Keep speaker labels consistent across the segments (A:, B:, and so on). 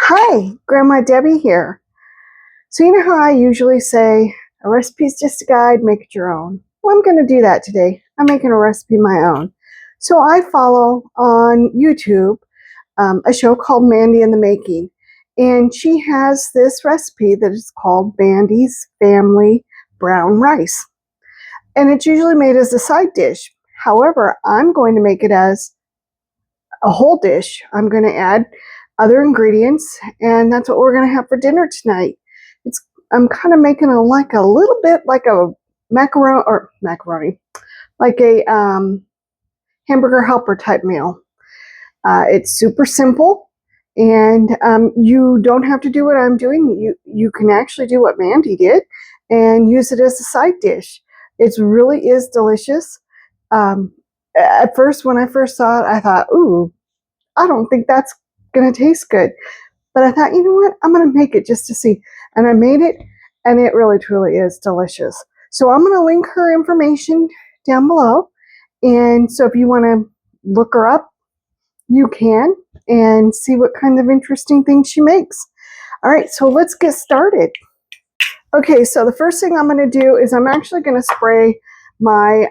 A: Hi, Grandma Debbie here. So you know how I usually say, a recipe's just a guide, make it your own. Well, I'm going to do that today. I'm making a recipe my own. So I follow on YouTube a show called Mandy in the Making. And she has this recipe that is called Mandy's Family Brown Rice. And it's usually made as a side dish. However, I'm going to make it as a whole dish. I'm going to add other ingredients, and that's what we're going to have for dinner tonight. I'm kind of making a little bit like a macaroni, like a hamburger helper type meal. It's super simple, and you don't have to do what I'm doing. You can actually do what Mandy did and use it as a side dish. It really is delicious. At first, when I first saw it, I thought, ooh, I don't think that's going to taste good. But I thought, you know what? I'm going to make it just to see. And I made it, and it really, truly is delicious. So I'm going to link her information down below. And so if you want to look her up, you can, and see what kind of interesting things she makes. All right, so let's get started. Okay, so the first thing I'm going to do is I'm actually going to spray my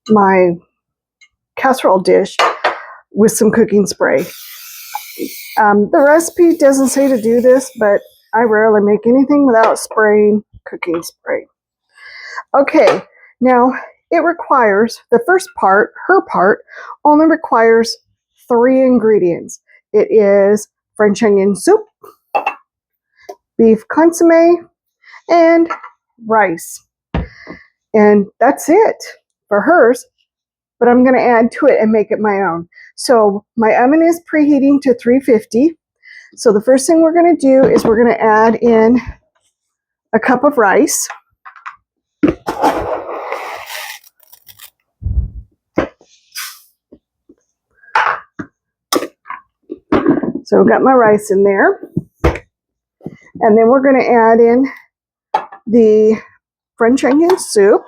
A: my casserole dish with some cooking spray. The recipe doesn't say to do this, but I rarely make anything without spraying cooking spray. Okay, now it requires, the first part, her part, only requires 3 ingredients. It is French onion soup, beef consommé, and rice. And that's it for hers, but I'm going to add to it and make it my own. So my oven is preheating to 350. So the first thing we're going to do is we're going to add in a cup of rice. So I've got my rice in there. And then we're going to add in the French onion soup.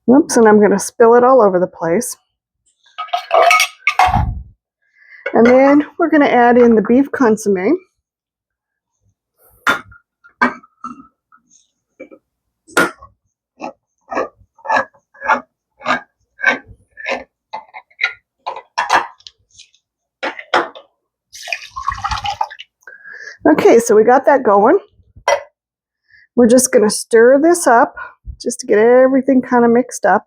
A: Oops, and I'm going to spill it all over the place. And then we're going to add in the beef consommé. Okay, so we got that going. We're just going to stir this up just to get everything kind of mixed up.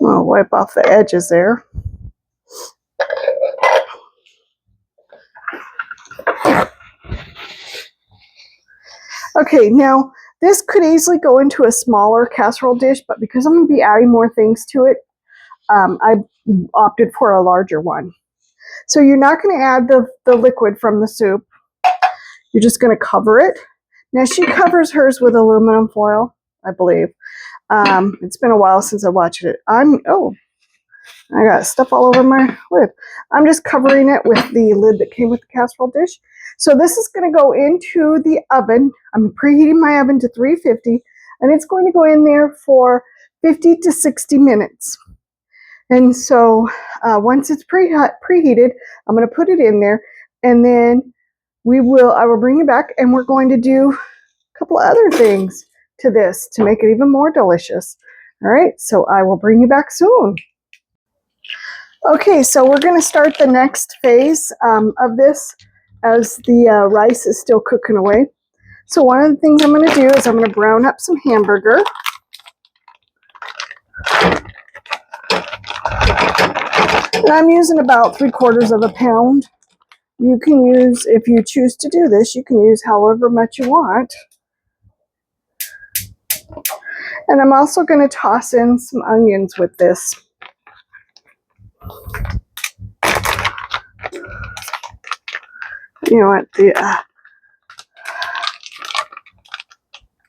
A: I'll wipe off the edges there. Okay, now this could easily go into a smaller casserole dish, but because I'm going to be adding more things to it, I opted for a larger one. So you're not going to add the liquid from the soup. You're just going to cover it. Now she covers hers with aluminum foil, I believe. It's been a while since I watched it. I got stuff all over my lid. I'm just covering it with the lid that came with the casserole dish. So this is going to go into the oven. I'm preheating my oven to 350, and it's going to go in there for 50 to 60 minutes. And so once it's preheated, I'm going to put it in there, and then I will bring it back, and we're going to do a couple of other things to this to make it even more delicious. All right, so I will bring you back soon. Okay, so we're going to start the next phase of this as the rice is still cooking away. So one of the things I'm going to do is I'm going to brown up some hamburger. And I'm using about 3/4 of a pound. You can use, if you choose to do this, you can use however much you want. And I'm also going to toss in some onions with this. You know what?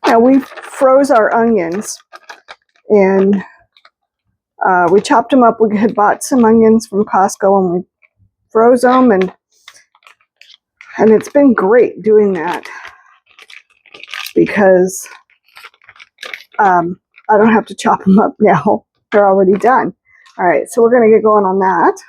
A: Now we froze our onions, and we chopped them up. We had bought some onions from Costco, and we froze them, and it's been great doing that. because I don't have to chop them up now. They're already done. All right, so we're going to get going on that.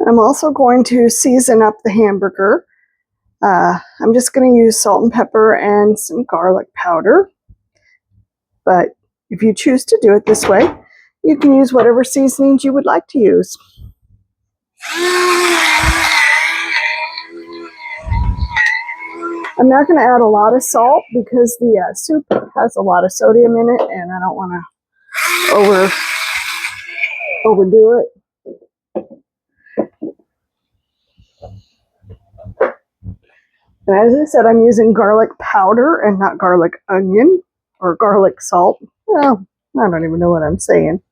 A: I'm also going to season up the hamburger. I'm just going to use salt and pepper and some garlic powder. But if you choose to do it this way, you can use whatever seasonings you would like to use. I'm not going to add a lot of salt because the soup has a lot of sodium in it, and I don't want to overdo it. And as I said, I'm using garlic powder and not garlic onion or garlic salt. Well, I don't even know what I'm saying.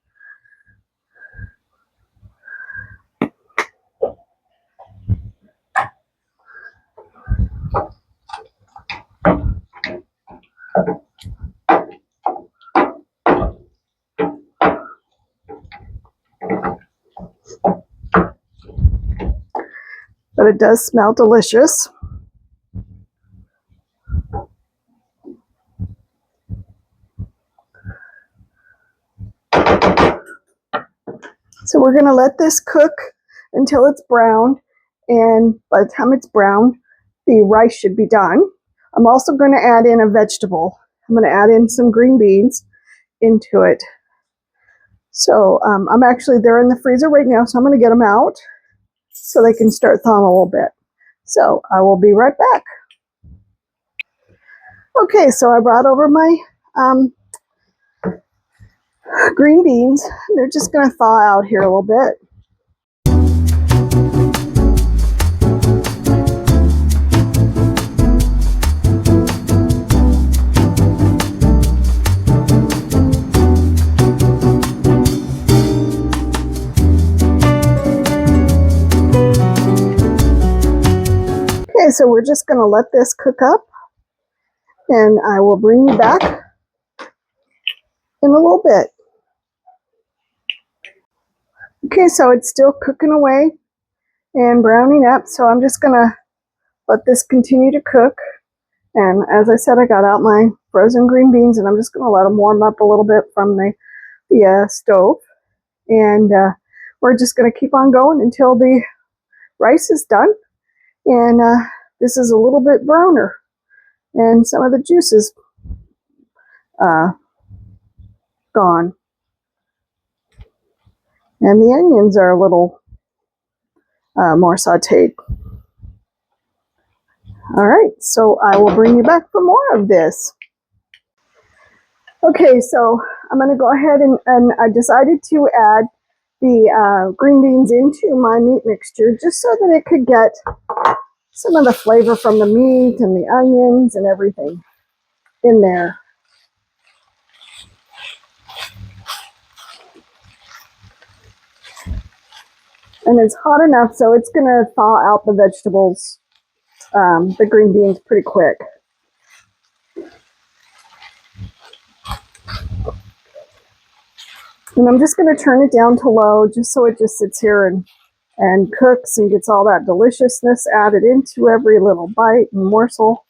A: But it does smell delicious. So we're going to let this cook until it's brown, and by the time it's brown, the rice should be done. I'm also going to add in a vegetable. I'm going to add in some green beans into it. So I'm actually, they're in the freezer right now, so I'm going to get them out so they can start thawing a little bit. So I will be right back. Okay, so I brought over my green beans. They're just going to thaw out here a little bit. Okay, so we're just going to let this cook up, and I will bring you back in a little bit. Okay, so it's still cooking away and browning up, so I'm just going to let this continue to cook. And as I said, I got out my frozen green beans, and I'm just going to let them warm up a little bit from the stove. And we're just going to keep on going until the rice is done. And this is a little bit browner, and some of the juice is gone. And the onions are a little more sauteed. All right, so I will bring you back for more of this. Okay, so I'm going to go ahead and I decided to add the green beans into my meat mixture just so that it could get some of the flavor from the meat and the onions and everything in there. And it's hot enough so it's going to thaw out the vegetables, the green beans, pretty quick. And I'm just going to turn it down to low just so it just sits here and cooks and gets all that deliciousness added into every little bite and morsel.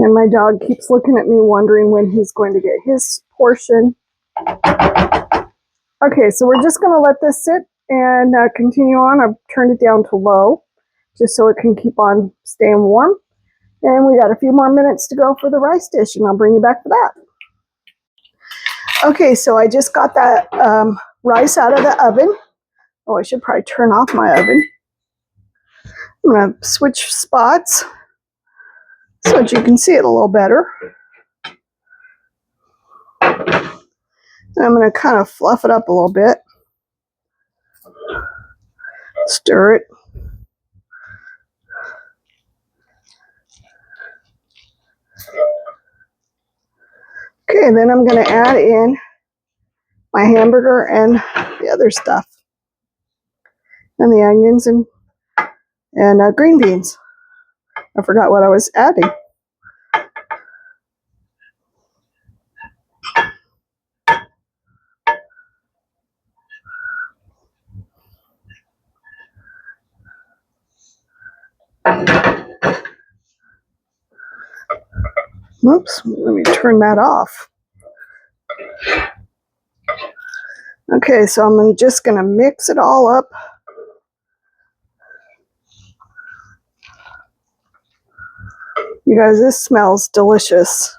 A: And my dog keeps looking at me wondering when he's going to get his portion. Okay, so we're just going to let this sit and continue on. I've turned it down to low just so it can keep on staying warm. And we got a few more minutes to go for the rice dish, and I'll bring you back for that. Okay, so I just got that rice out of the oven. Oh, I should probably turn off my oven. I'm going to switch spots so that you can see it a little better. And I'm going to kind of fluff it up a little bit. Stir it. Okay, then I'm going to add in my hamburger and the other stuff, and the onions and green beans. I forgot what I was adding. Whoops, let me turn that off. Okay, so I'm just going to mix it all up. You guys, this smells delicious.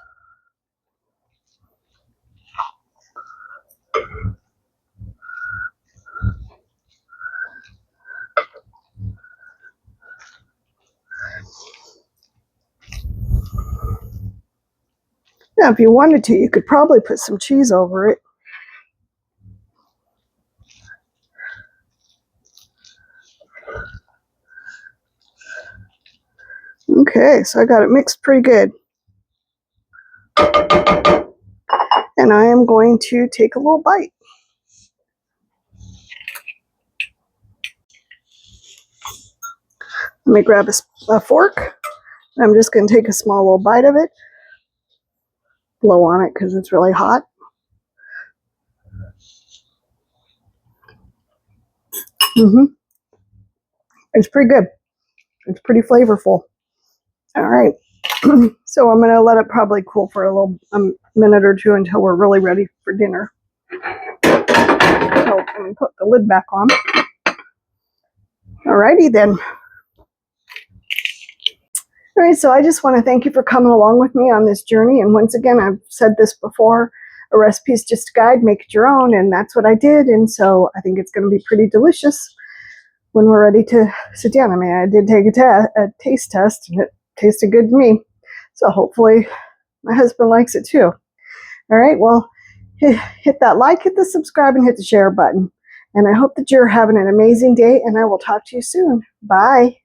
A: Now, if you wanted to, you could probably put some cheese over it. Okay, so I got it mixed pretty good. And I am going to take a little bite. Let me grab a fork. I'm just going to take a small little bite of it. Blow on it because it's really hot. It's pretty good. It's pretty flavorful. All right. So I'm going to let it probably cool for a minute or two until we're really ready for dinner. So I'm going to put the lid back on. All righty then. All right, so I just want to thank you for coming along with me on this journey. And once again, I've said this before, a recipe is just a guide, make it your own. And that's what I did. And so I think it's going to be pretty delicious when we're ready to sit down. I mean, I did take a taste test and it tasted good to me. So hopefully my husband likes it too. All right, well, hit that like, hit the subscribe, and hit the share button. And I hope that you're having an amazing day, and I will talk to you soon. Bye.